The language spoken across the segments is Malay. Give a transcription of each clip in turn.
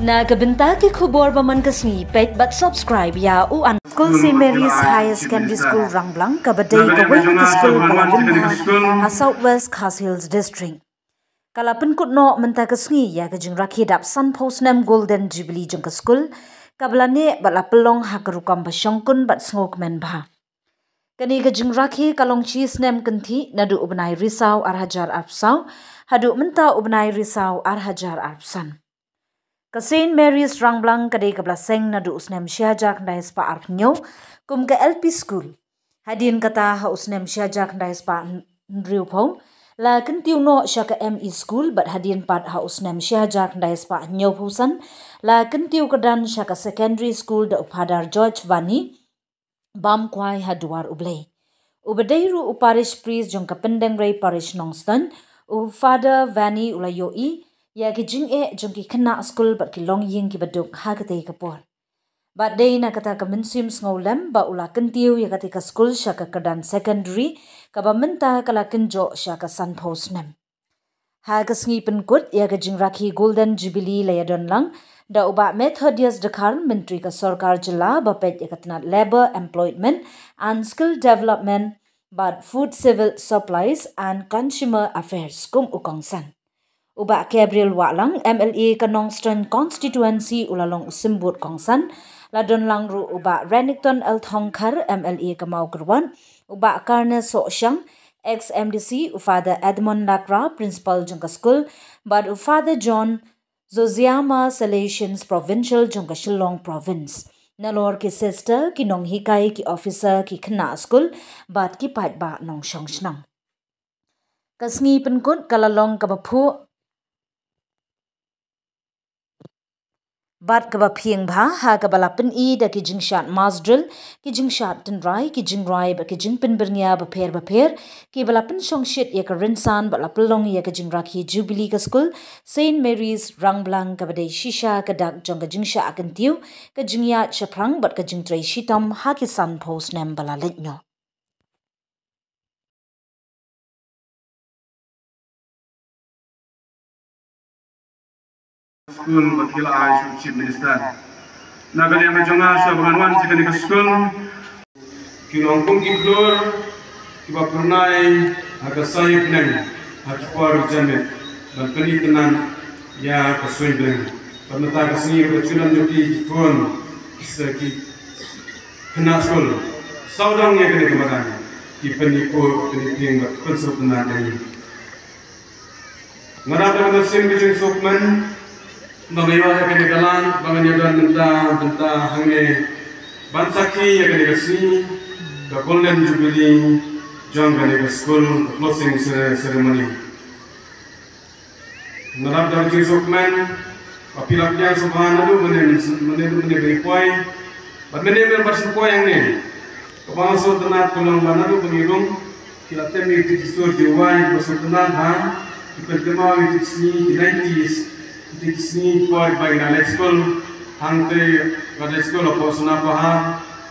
Na kabinta ki khubor baman kasngi page but subscribe ya u an School St. Mary's Higher Secondary School Rangblang kabadai kawai ki school palabun ha Southwest Khas Hills District. Kalapin kutno menta kasngi ya ka jing rakhi dap Sun Post Nam Golden Jubilee jing ka school kablane balapelong ha karukam basyongkun bat ngok men ba. Kani ka jing rakhi kalong cheese nem kanthi nadu ubnai risau arhajar arpsau hadu menta ubnai risau arhajar arpsan. Ka St. Mary's Rangblang kadai kabla seng nadu usnem syajak ndai spa arpnyo kum ka LP school. Hadin kata ha usnem syajak ndai spa ndriupau la kentiu no syaka ME school bat hadin pat ha usnem syajak ndai spa nyo pusan la kentiu kedan syaka secondary school da upadar George Vani bam kwai haduar ublay. Ubadairu uparish priest jong kapendeng ray parish nongston u father Vani ulayoi ya ki jing jong ki kena school bat ki long ying ki baduk ha katay kapor. Bat day na kata ka minsim ngolem ba ula kentiu ya katika school syaka kedan secondary ka ba menta kala kenjo syaka Sun Post nem. Ha kasngi penkut ya ka jing rakhi Golden Jubilee layadon lang da uba Methodius Dakar Menteri ka Sarkar Jila ba pet ya katanat Labor Employment and Skill Development but Food Civil Supplies and Consumer Affairs kum ukongsan. Uba Gabriel Walang MLA Kanongston Constituency ulalong usimbut kongsan ladon langru uba Renington Elthongkar MLA Kamau Kerwan uba Karne Sosyang ex-MDC Father Edmund Lakra Principal Jungka School but Father John Zoziama Salesians Provincial Jungka Shillong Province nalor ki sister ki nong hikai ki officer ki kena school but ki pat ba nong syong shnang kasngi penkut kalalong kabapu Bat kaba pieng bha ha kaba lapen I da ki jing shat masdril ki jing shat tenrai ki jing rai ba ki jing pen bernia ba per ki balapen shong shit ya ka rinsan ba lapelong ya ka jing rakhi Jubilee ka school St. Mary's Rangblang kaba dai shisha ka dak jong ka jing sha akan tiu ka jing ya chaprang bat ka jing trai shitam ha ki Sun Post nem balalit nyo. School bakil ay chief minister. Nagali ang medyo nga sa banganuan sa kanila school. Kinongkong kiklor, kibapurnay, hagasayip nang, hakipar jamit, dan penitenan ya kasuy beng. Pernata kasih bercunan joki kikon, sa ki kena school. Saudang ya kena kemakan, ki penikur, peniping, pensultanan ini. Ngarap mesin bijung sukman, Bagaimana kena galan, bagaimana benda hange bansaki ya kena kasi, the Golden Jubilee, jom kena school closing ceremony. Narap dari kisokman, apilapnya subhanallah mana berikuai, mana bersukuai yang ni. Kebangsa tenat pulang banadu pengirung, kita temi disur diwai bersukunan han, kita temu itu sini di 90s. Disini buat bagi anak sekolah, hangte anak sekolah apa sunapa ha,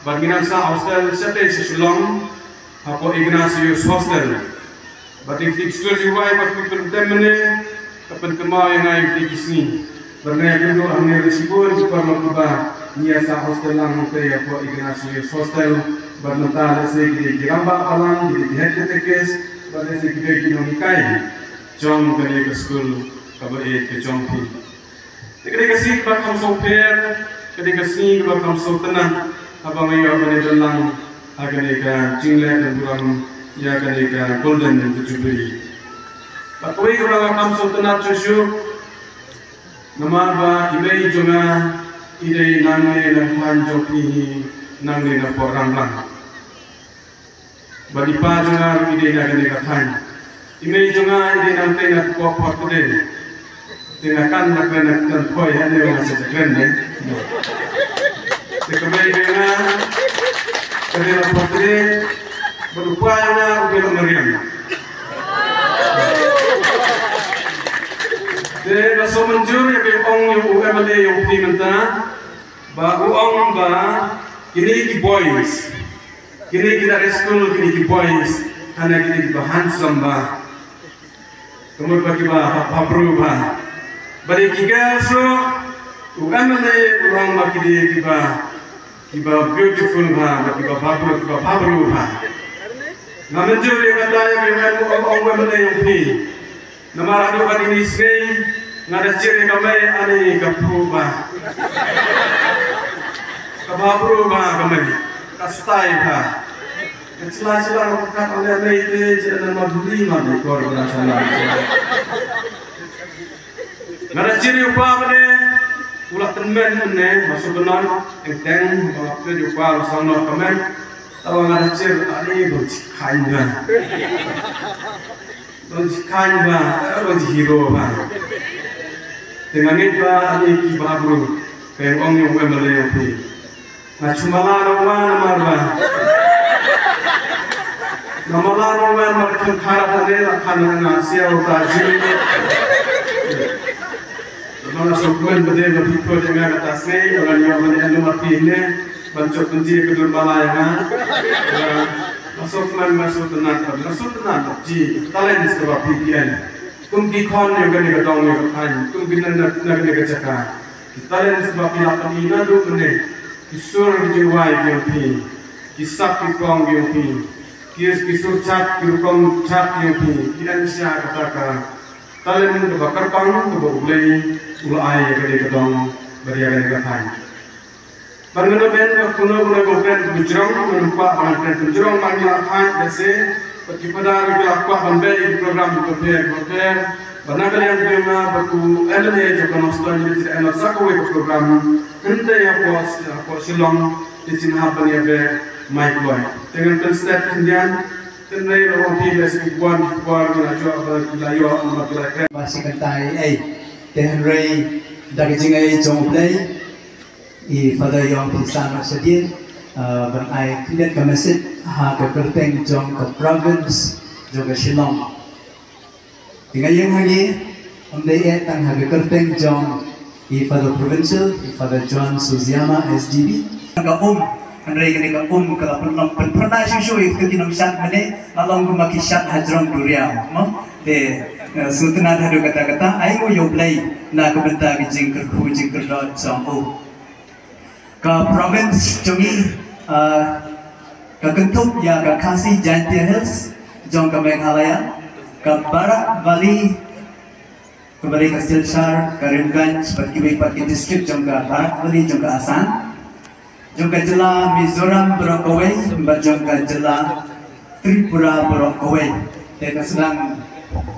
bagi nasa hostel sete sesulong, apa Ignatius hostel. Bagi sekolah juga bagi pentemene, kapan kemau yang naik di sini. Bernaya dulu hanya risiko di perlombaan niasa hostel lang hangte apa Ignatius hostel. Bernata segi di rambak alam di head ketekes, bagi segi di nomikai, jom kali ke sekolah. Kabai ke jompi. Ketika sih bakam sopir, ketika sih bakam sotenah, abang ayah abang dalang, agar jingle dan buram, ya agar Golden Jubilee. Pakoi orang bakam sotenah cucu, nama ba ibai jonga, idai nangne nanghan joki, nangne napor Rangblang. Badi pa jonga idai nangne kathan, ibai jonga idai nangne napor pakode. Tingakan nak kena koi hanya orang sejalan ni. Sekamai dengan kerana putri berupaya untuk meriam. Jadi rasa menjur yang berong yang UMLA yang putih mentah, bah uang bah kini ki boys, kini kita school kini ki boys, hanya kini kita handsome bah, kemudian bagi bah habru bah. Bagi girls Ugamane orang makidi kiba beautiful ba, kiba babru ba. Namun juga kata yang orang mana yang pi, nama adu kan ini sih, ngada ciri kami ani kapru ba, kababru ba kami, kastai ba. Sila makat oleh itu jangan maduli madu kor berasal. Ngada ciri upah mana? Ulah temen ne masuk benar enteng waktu juga sono kemen tahu ngajar ali berjikainnya berjihiro bah dengan itu ali kibabru kayak orang yang melebihi nah cuma lawan marba nama lawan markan harap ada karena nasihat utajil mana sokongan berdeh berhitung dengan atasnya orang yang mana mati ini bantu kunci kedua malayana masuk tenan ji talent sebab pikiran kumpi kon yang kena kedong yang kain kumpi nak kena kecakar talent sebab pilapan ina tu kene kisur jiwai yang pi kisah kikong yang pi kisur cat kikong cat yang pi kian siapa katakan talent itu bakar pang tu boleh ulai kena kedong beriaga kain. Bagaimana ben kuno gopen bujrong menumpak banten bujrong panggil akan jase kepada kita kuah banbei di program gopen banakal yang bima baku LNA juga nostal jadi tidak enak sakwe program hente yang kuas silong di sini hapan ya be mic boy dengan konsep kemudian tenai orang pilih sebuah bila jual bila yo bila keren masih kentai tenai dari jingai jomplay pada yang bersama sedia berai kemudian ke masjid ke Kerteng jom ke province jom ke Shillong dengan yang hari amdai tang ke Kerteng jom pada provincial pada John Suziama SDB ke Andai kini ke kalau pernah susu itu kita misal mana lalu kumaki syak hajrong durian de sultan ada kata-kata ayo yoblay na kebentar jingker dot jom ke province jongi ke Kentup ya ke Khasi Jaintia Hills jom ke Meghalaya ke Barat Bali kembali ke Silchar ke Karimganj Patki district jom ke Barat Bali jom ke Asan jom ke Jela Mizoram Berokawai jom ke Jela Tripura Berokawai dan sedang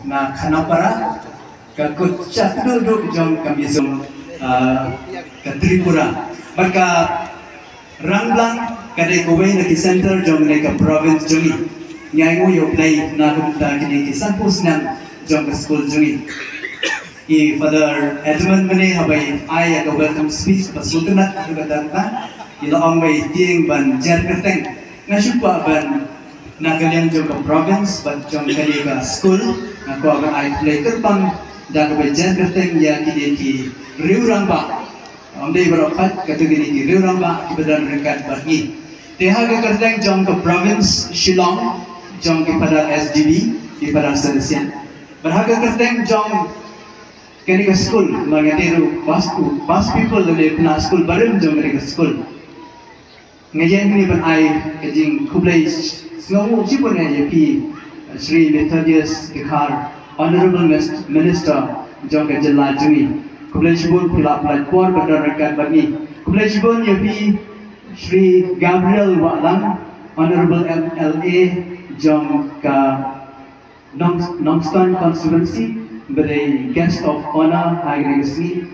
na Khanapara ke Kuchak duduk jom ke Mizoram ke Tripura maka Ranglang kadai Kuwait naki center jom ke province jongi nyai mo yo play na kumta kini sampus nan jom ke school jongi Father Edmund mene habai ai a welcome speech pasultanat kata ila ongway tiing ban jar kerteng na syupa ban na kalian jom ke province ban jom kali ke school na ko akan ai play kerpang dan ke jar kerteng ya kini ki riurang ba amdai berokat kata gini ki riurang ba kibadan rekat bagi teha ke kerteng jom ke province Shillong jom ke pada SDB di pada selesian berharga kerteng jom kini ke school mengetiru bas people lebih pernah school baru jom ke school ngajian kini ban ai kajing kublai sengamu cipun aja pi Sri Methodius Dikhar Honorable Minister jom ke Jela Jungi kublai cipun pula kuar pada rekat bagi kublai cipun ya pi Sri Gabriel Waklang Honorable MLA jom ke Nongston Constituency beri guest of honor high legacy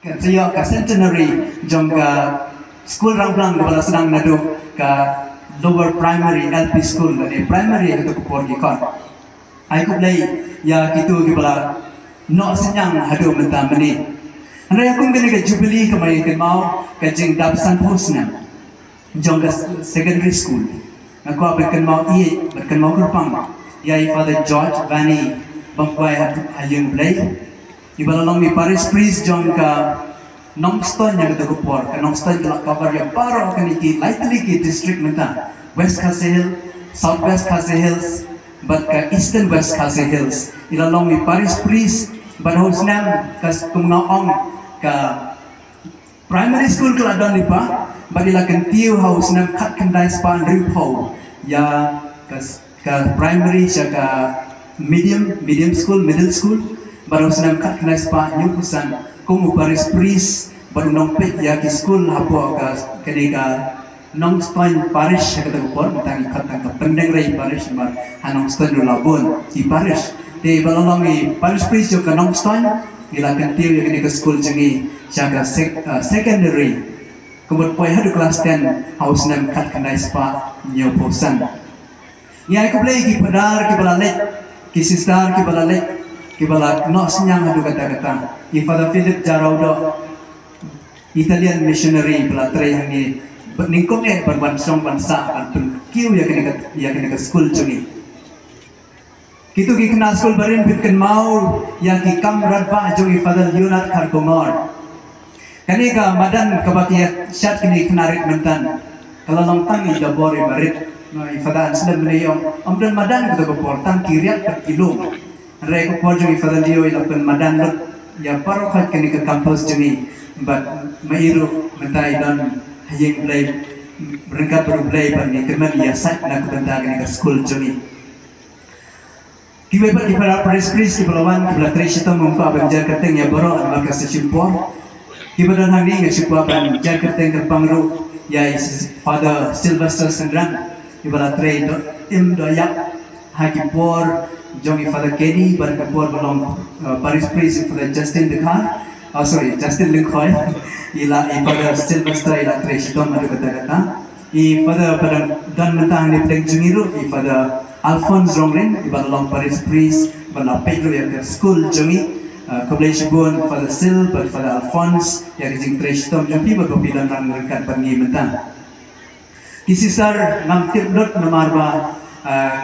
ke centenary jom ke school Rangplang kepala sedang nadu ke lower primary LP school dari primary itu kupor dikon. Aku play ya gitu kepala no senyang hadu mentah meni. Anda aku kena ke jubilee kemai ke mau ke jeng dapsan pusna jom ke secondary school. Aku akan mau berken mau kerpang. Ya Father George Vani bangkwai hayung play. Ibala long mi Paris Priest jom ke Nongston yang kita kupor, ke Nongston telah cover yang baru akan iki lightly ki district mentah West Khasi Hills, South West Khasi Hills, but ke Eastern West Khasi Hills. Ilalong mi Paris Priest, but hosnam kas kumnaong ka primary school keladon lipa bagila kentiu haus nam kat kendai span ripau ya ka primary sya ka medium school middle school baru senam kat kendai span nyukusan kumu paris pris baru nompet ya ki school hapo ka kedika nong stoin parish ya kata kupor tang katang ka pendeng rai parish bar hanong stoin labun di parish de balong i parish pris jo ka nong stoin ila kentiu ya kedika school jengi sya secondary kemudian poi hadu kelas 10 haus nam kat kendai spa nyoposan ya aku play ki padar ki balalek ki sister ki balalek ki balak no senyang hadu kata-kata ki Father Philip Jaraudo Italian missionary pelatrai yang ni ningkong berbansong bansa antun kiu ya kena ke school jungi kitu ki kena school barin bitken mau yang ki kamrat ba jungi Father Leonard Kargomor kani ka madan kabakiat syat kini kenarit mentan kalau longtang i dabori barit no Father sedang menayong amdan madan kita kopor tang kiriat per kilo rek kopor jungi Father Leo ilapen madan lot ya parokat kini ke kampus jungi but mairu mentai dan hayeng play mereka baru play bani kemen ya sat nak tentang kini ke school jungi kibebat di para pres-pres di pelawan kebelah tresito mumpa banjar keteng ya boro maka sesimpor kibadan hang ni ngasipa banjar keteng ke pangru ya Father Sylvester Sendran ibala tre im doyak hakipor jongi Father Kenny barkapor balong Paris Pris Father Justin Dekhan Justin Linkoy ila Father Sylvester ila tre shitom adu kata-kata Father padang dan mentang ni pleng jungiru Father Alphonse Rongren ibalong Paris Pris bala Pedro ya ke school jungi Keblai Shibun Father Sil Father Alphonse ya kijing tre shitom jumpi berkopilan rang rekat bangi mentang kisisar ngam tip dot namarba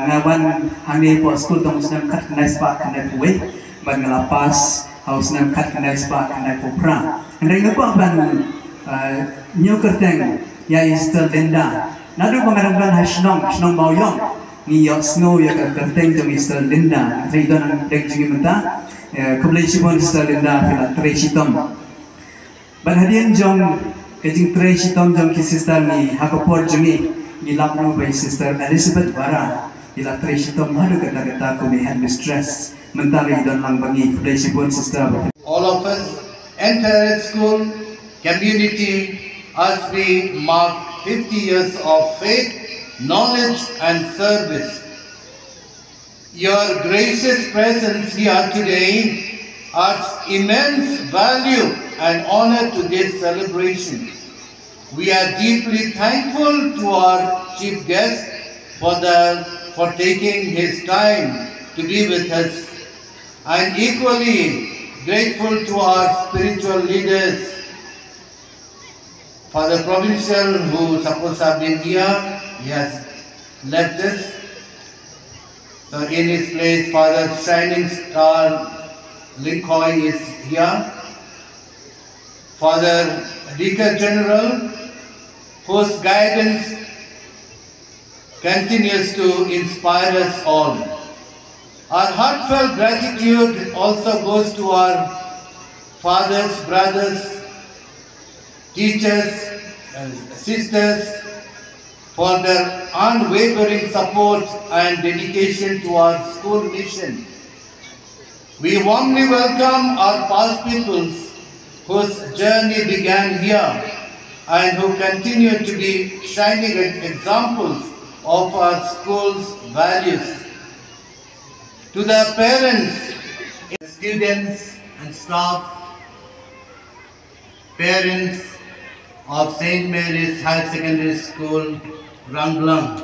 ngawan hani po school tong senam kat kanai spa kanai puwe ban ngelapas haus senam kat kanai spa kanai popra andai ngapa ban new kerteng ya Easter Linda nadu pangarangkan hasnong bauyong ni yok snow ya kerteng tong Easter Linda tri don dek jingi menta keblai Shibun Easter Linda pila tre shitom ban hadian jong kajing tre shitom jong ki sister ni hakopor jungi ni lapnu by Sister Elizabeth Bara ila tre shitom hadu kata-kata ko ni headmistress mentari dan lang bangi keblai Shibun sister all of us entire school community as we mark 50 years of faith, knowledge and service. Your gracious presence here today adds immense value and honor to this celebration. We are deeply thankful to our chief guest for taking his time to be with us, and equally grateful to our spiritual leaders, Father Provincial, who supposed to have been here, he has left us. So in his place, Father Shining Star Linkoy is here. Father Vicar General, whose guidance continues to inspire us all. Our heartfelt gratitude also goes to our fathers, brothers, teachers, and sisters for their unwavering support and dedication to our school mission. We warmly welcome our past peoples whose journey began here and who continue to be shining examples of our school's values. To the parents, students and staff, parents of St. Mary's Higher Secondary School, Ranglang,